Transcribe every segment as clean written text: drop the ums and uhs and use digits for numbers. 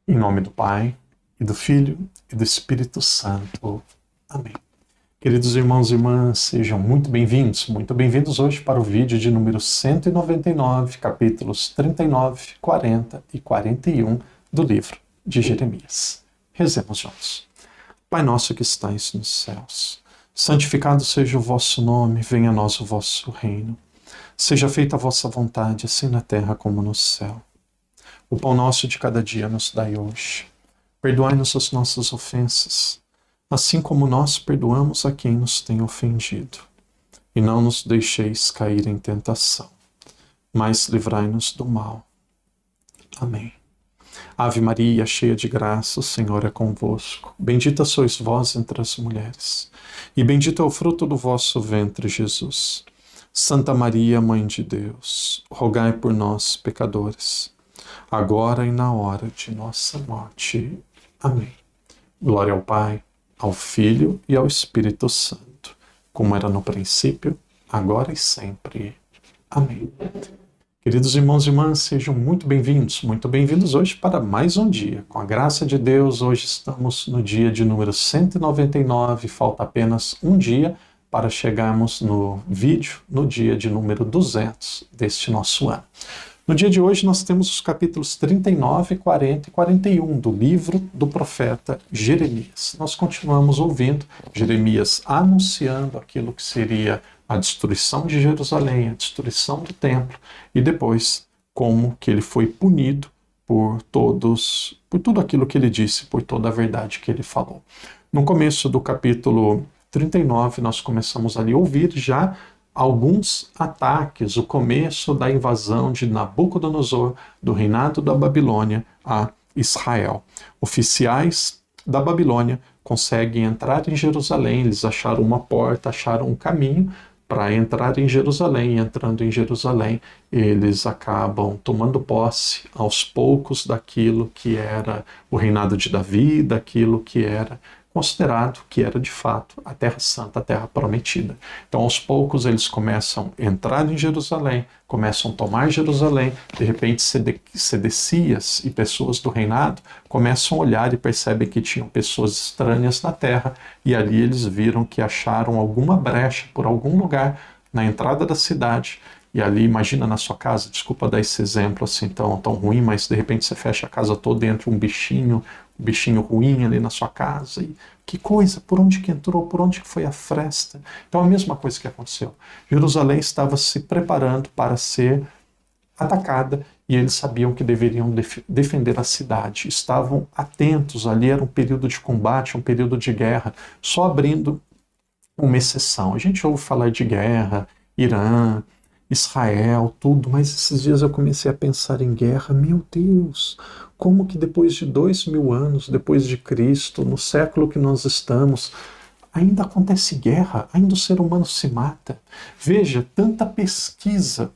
Em nome do Pai, e do Filho, e do Espírito Santo. Amém. Queridos irmãos e irmãs, sejam muito bem-vindos hoje para o vídeo de número 199, capítulos 39, 40 e 41 do livro de Jeremias. Rezemos juntos. Pai nosso que estais nos céus, santificado seja o vosso nome, venha a nós o vosso reino. Seja feita a vossa vontade, assim na terra como no céu. O pão nosso de cada dia nos dai hoje. Perdoai-nos as nossas ofensas, assim como nós perdoamos a quem nos tem ofendido. E não nos deixeis cair em tentação, mas livrai-nos do mal. Amém. Ave Maria, cheia de graça, o Senhor é convosco. Bendita sois vós entre as mulheres, e bendito é o fruto do vosso ventre, Jesus. Santa Maria, Mãe de Deus, rogai por nós, pecadores, agora e na hora de nossa morte. Amém. Glória ao Pai, ao Filho e ao Espírito Santo, como era no princípio, agora e sempre. Amém. Queridos irmãos e irmãs, sejam muito bem-vindos hoje para mais um dia. Com a graça de Deus, hoje estamos no dia de número 199, falta apenas um dia para chegarmos no vídeo, no dia de número 200 deste nosso ano. No dia de hoje nós temos os capítulos 39, 40 e 41 do livro do profeta Jeremias. Nós continuamos ouvindo Jeremias anunciando aquilo que seria a destruição de Jerusalém, a destruição do templo e depois como que ele foi punido por tudo aquilo que ele disse, por toda a verdade que ele falou. No começo do capítulo 39 nós começamos ali a ouvir já alguns ataques, o começo da invasão de Nabucodonosor, do reinado da Babilônia, a Israel. Oficiais da Babilônia conseguem entrar em Jerusalém, eles acharam uma porta, acharam um caminho para entrar em Jerusalém. Entrando em Jerusalém, eles acabam tomando posse aos poucos daquilo que era o reinado de Davi, daquilo que era considerado que era de fato a Terra Santa, a Terra Prometida. Então aos poucos eles começam a entrar em Jerusalém, começam a tomar Jerusalém, de repente sedecias e pessoas do reinado começam a olhar e percebem que tinham pessoas estranhas na terra, e ali eles viram que acharam alguma brecha por algum lugar na entrada da cidade. E ali, imagina na sua casa, desculpa dar esse exemplo assim tão ruim, mas de repente você fecha a casa toda, entra um bichinho ruim ali na sua casa, e que coisa, por onde que entrou, por onde que foi a fresta? Então a mesma coisa que aconteceu. Jerusalém estava se preparando para ser atacada, e eles sabiam que deveriam defender a cidade, estavam atentos, ali era um período de combate, um período de guerra, só abrindo uma exceção. A gente ouve falar de guerra, Irã, Israel, tudo, mas esses dias eu comecei a pensar em guerra. Meu Deus, como que depois de 2000 anos, depois de Cristo, no século que nós estamos, ainda acontece guerra, ainda o ser humano se mata. Veja, tanta pesquisa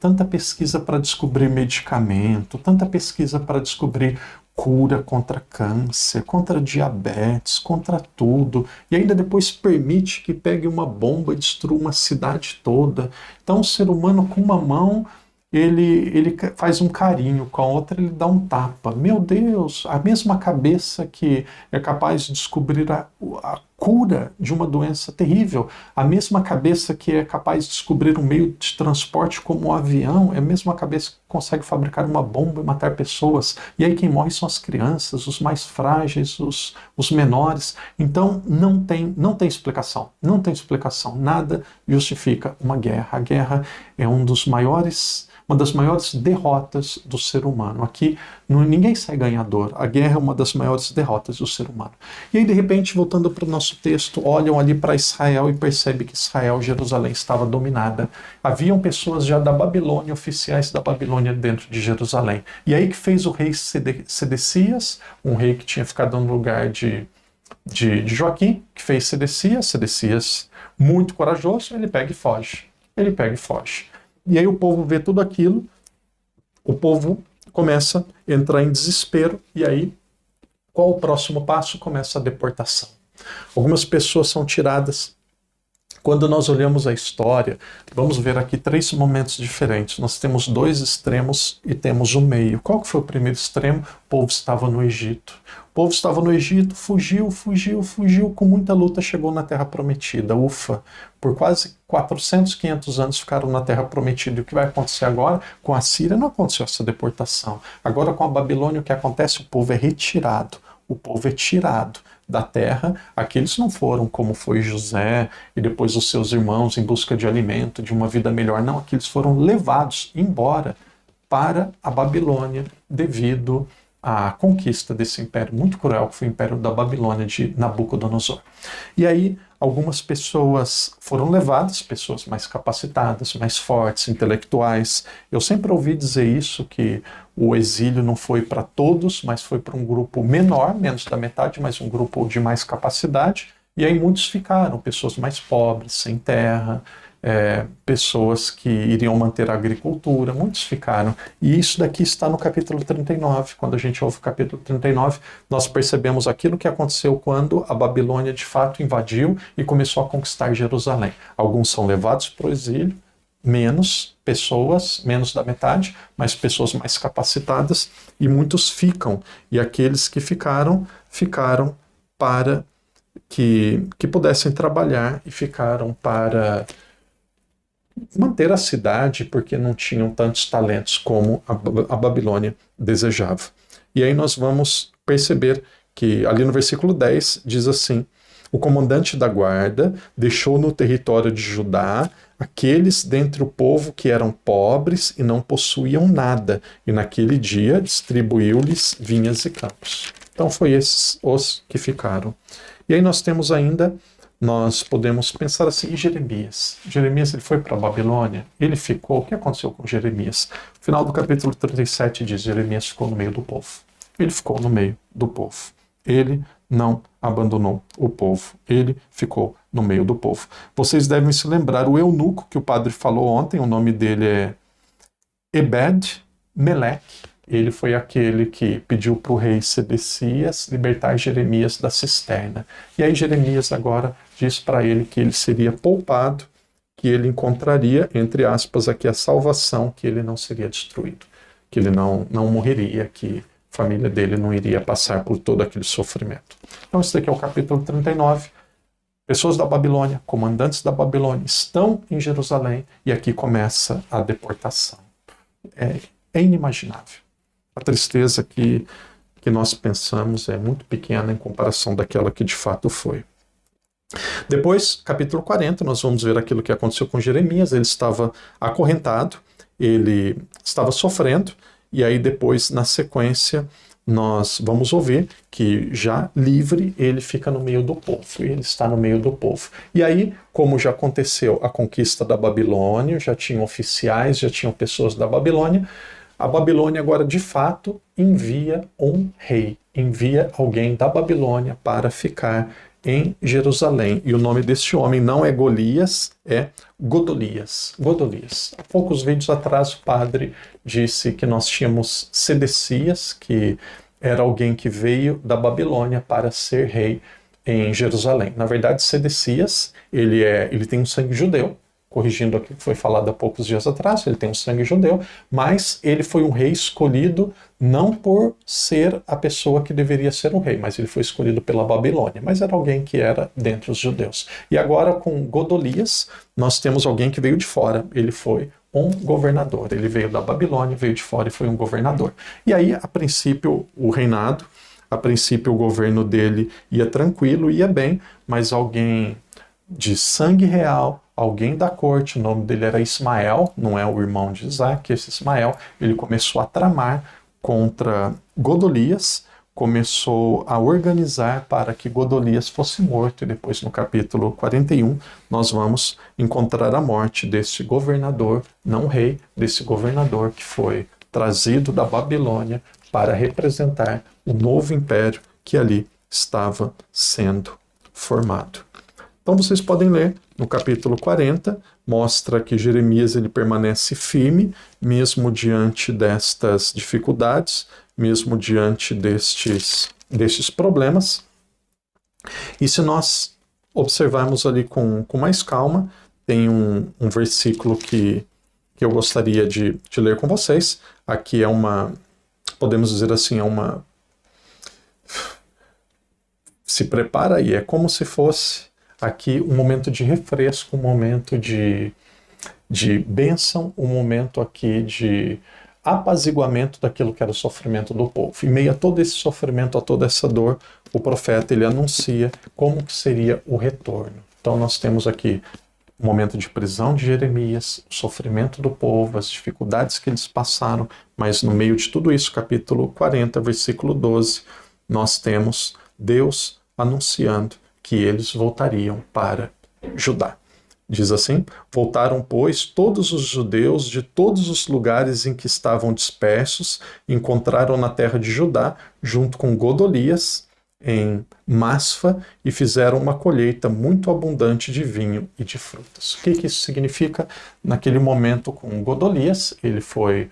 para descobrir medicamento, tanta pesquisa para descobrir cura contra câncer, contra diabetes, contra tudo, e ainda depois permite que pegue uma bomba e destrua uma cidade toda. Então o ser humano com uma mão ele faz um carinho, com a outra ele dá um tapa. Meu Deus, a mesma cabeça que é capaz de descobrir a cura de uma doença terrível, a mesma cabeça que é capaz de descobrir um meio de transporte como o avião, é a mesma cabeça que consegue fabricar uma bomba e matar pessoas. E aí quem morre são as crianças, os mais frágeis, os menores. Então não tem explicação, nada justifica uma guerra. A guerra é uma das maiores derrotas do ser humano. Aqui ninguém sai ganhador. A guerra é uma das maiores derrotas do ser humano. E aí, de repente, voltando para o nosso texto, olham ali para Israel e percebem que Israel, Jerusalém, estava dominada. Haviam pessoas já da Babilônia, oficiais da Babilônia dentro de Jerusalém. E aí que fez o rei Sedecias, um rei que tinha ficado no lugar de Joaquim, que fez Sedecias, muito corajoso, ele pega e foge. E aí o povo vê tudo aquilo, o povo começa a entrar em desespero, e aí qual o próximo passo? Começa a deportação. Algumas pessoas são tiradas Quando nós olhamos a história, vamos ver aqui 3 momentos diferentes. Nós temos 2 extremos e temos o meio. Qual que foi o primeiro extremo? O povo estava no Egito. O povo estava no Egito, fugiu, com muita luta, chegou na Terra Prometida. Ufa! Por quase 400, 500 anos ficaram na Terra Prometida. E o que vai acontecer agora? Com a Síria não aconteceu essa deportação. Agora com a Babilônia o que acontece? O povo é retirado. O povo é tirado da terra. Aqueles não foram como foi José e depois os seus irmãos em busca de alimento, de uma vida melhor. Não, aqueles foram levados embora para a Babilônia devido à conquista desse império muito cruel que foi o Império da Babilônia de Nabucodonosor. E aí algumas pessoas foram levadas, pessoas mais capacitadas, mais fortes, intelectuais. Eu sempre ouvi dizer isso, que o exílio não foi para todos, mas foi para um grupo menor, menos da metade, mas um grupo de mais capacidade. E aí muitos ficaram, pessoas mais pobres, sem terra, pessoas que iriam manter a agricultura, muitos ficaram. E isso daqui está no capítulo 39. Quando a gente ouve o capítulo 39, nós percebemos aquilo que aconteceu quando a Babilônia de fato invadiu e começou a conquistar Jerusalém. Alguns são levados para o exílio, menos pessoas, menos da metade, mas pessoas mais capacitadas, e muitos ficam. E aqueles que ficaram para que pudessem trabalhar e ficaram para manter a cidade, porque não tinham tantos talentos como a Babilônia desejava. E aí nós vamos perceber que ali no versículo 10 diz assim: o comandante da guarda deixou no território de Judá aqueles dentre o povo que eram pobres e não possuíam nada, e naquele dia distribuiu-lhes vinhas e campos. Então foi esses os que ficaram. E aí nós temos ainda, nós podemos pensar assim, em Jeremias. Jeremias, ele foi para a Babilônia, ele ficou. O que aconteceu com Jeremias? No final do capítulo 37 diz: Jeremias ficou no meio do povo. Ele ficou no meio do povo. Ele não abandonou o povo. Ele ficou no meio do povo. Vocês devem se lembrar, o eunuco que o padre falou ontem, o nome dele é Ebed-Melech. Ele foi aquele que pediu para o rei Sedecias libertar Jeremias da cisterna. E aí Jeremias agora diz para ele que ele seria poupado, que ele encontraria, entre aspas, aqui a salvação, que ele não seria destruído, que ele não morreria, que a família dele não iria passar por todo aquele sofrimento. Então esse daqui é o capítulo 39. Pessoas da Babilônia, comandantes da Babilônia estão em Jerusalém e aqui começa a deportação. É inimaginável. A tristeza que nós pensamos é muito pequena em comparação daquela que de fato foi. Depois, capítulo 40, nós vamos ver aquilo que aconteceu com Jeremias. Ele estava acorrentado, ele estava sofrendo, e aí depois, na sequência, nós vamos ouvir que já livre, ele fica no meio do povo, ele está no meio do povo. E aí, como já aconteceu a conquista da Babilônia, já tinham oficiais, já tinham pessoas da Babilônia, a Babilônia agora de fato envia um rei, envia alguém da Babilônia para ficar em Jerusalém. E o nome deste homem não é Golias, é Godolias. Godolias. Há poucos vídeos atrás o padre disse que nós tínhamos Sedecias, que era alguém que veio da Babilônia para ser rei em Jerusalém. Na verdade, Sedecias, ele tem um sangue judeu, corrigindo aquilo que foi falado há poucos dias atrás, ele tem um sangue judeu, mas ele foi um rei escolhido não por ser a pessoa que deveria ser um rei, mas ele foi escolhido pela Babilônia, mas era alguém que era dentre os judeus. E agora com Godolias, nós temos alguém que veio de fora, ele foi um governador, ele veio da Babilônia, veio de fora e foi um governador. E aí, a princípio, o reinado, a princípio o governo dele ia tranquilo, ia bem, mas alguém de sangue real, alguém da corte, o nome dele era Ismael, não é o irmão de Isaac, esse Ismael, ele começou a tramar contra Godolias, começou a organizar para que Godolias fosse morto, e depois no capítulo 41 nós vamos encontrar a morte desse governador, não rei, desse governador que foi trazido da Babilônia para representar o novo império que ali estava sendo formado. Então vocês podem ler no capítulo 40, mostra que Jeremias ele permanece firme, mesmo diante destas dificuldades, mesmo diante destes problemas. E se nós observarmos ali com mais calma, tem um versículo que eu gostaria de ler com vocês. Aqui é uma, podemos dizer assim, é uma... Se prepara aí, é como se fosse aqui um momento de refresco, um momento de bênção, um momento aqui de apaziguamento daquilo que era o sofrimento do povo. Em meio a todo esse sofrimento, a toda essa dor, o profeta ele anuncia como que seria o retorno. Então nós temos aqui o momento de prisão de Jeremias, o sofrimento do povo, as dificuldades que eles passaram, mas no meio de tudo isso, capítulo 40, versículo 12, nós temos Deus anunciando que eles voltariam para Judá. Diz assim: voltaram, pois, todos os judeus de todos os lugares em que estavam dispersos, encontraram na terra de Judá, junto com Godolias, em Masfa, e fizeram uma colheita muito abundante de vinho e de frutas. O que isso significa? Naquele momento com Godolias, ele foi...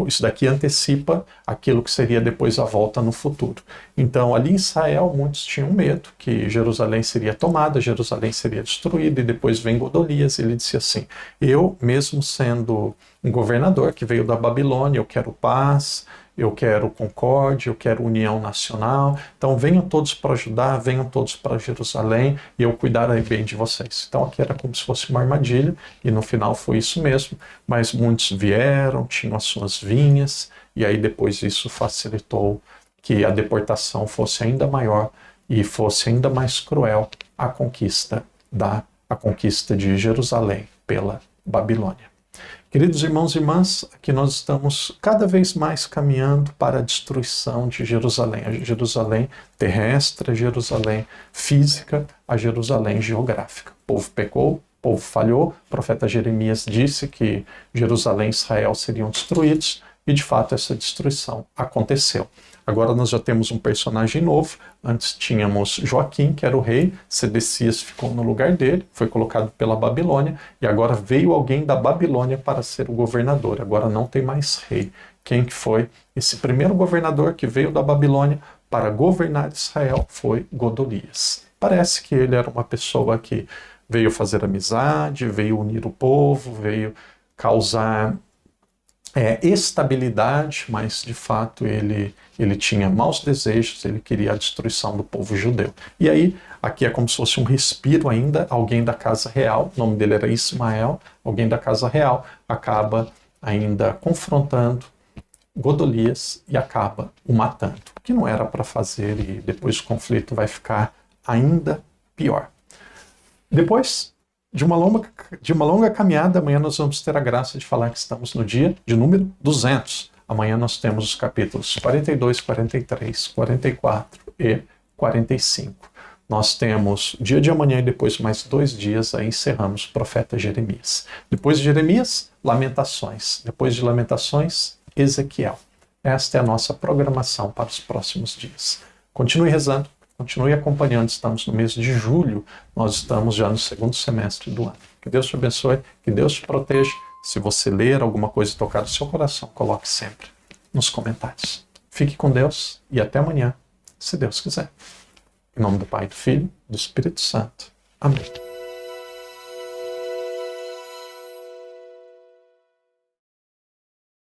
Isso daqui antecipa aquilo que seria depois a volta no futuro. Então, ali em Israel, muitos tinham medo que Jerusalém seria tomada, Jerusalém seria destruída, e depois vem Godolias, e ele disse assim: eu, mesmo sendo um governador que veio da Babilônia, eu quero paz, eu quero concórdia, eu quero união nacional, então venham todos para Judá, venham todos para Jerusalém, e eu cuidarei bem de vocês. Então aqui era como se fosse uma armadilha, e no final foi isso mesmo, mas muitos vieram, tinham as suas vinhas, e aí depois isso facilitou que a deportação fosse ainda maior e fosse ainda mais cruel a conquista de Jerusalém pela Babilônia. Queridos irmãos e irmãs, aqui nós estamos cada vez mais caminhando para a destruição de Jerusalém. A Jerusalém terrestre, a Jerusalém física, a Jerusalém geográfica. O povo pecou, o povo falhou, o profeta Jeremias disse que Jerusalém e Israel seriam destruídos, e de fato essa destruição aconteceu. Agora nós já temos um personagem novo. Antes tínhamos Joaquim, que era o rei, Sedecias ficou no lugar dele, foi colocado pela Babilônia, e agora veio alguém da Babilônia para ser o governador. Agora não tem mais rei. Quem que foi? Esse primeiro governador que veio da Babilônia para governar Israel foi Godolias. Parece que ele era uma pessoa que veio fazer amizade, veio unir o povo, veio causar estabilidade, mas de fato ele tinha maus desejos, ele queria a destruição do povo judeu. E aí, aqui é como se fosse um respiro ainda, alguém da casa real, o nome dele era Ismael, alguém da casa real, acaba ainda confrontando Godolias e acaba o matando, o que não era para fazer, e depois o conflito vai ficar ainda pior. Depois de uma longa caminhada, amanhã nós vamos ter a graça de falar que estamos no dia de número 200. Amanhã nós temos os capítulos 42, 43, 44 e 45. Nós temos o dia de amanhã e depois mais 2 dias, aí encerramos o profeta Jeremias. Depois de Jeremias, Lamentações. Depois de Lamentações, Ezequiel. Esta é a nossa programação para os próximos dias. Continue rezando. Continue acompanhando, estamos no mês de julho, nós estamos já no 2º semestre do ano. Que Deus te abençoe, que Deus te proteja. Se você ler alguma coisa e tocar no seu coração, coloque sempre nos comentários. Fique com Deus e até amanhã, se Deus quiser. Em nome do Pai, do Filho e do Espírito Santo. Amém.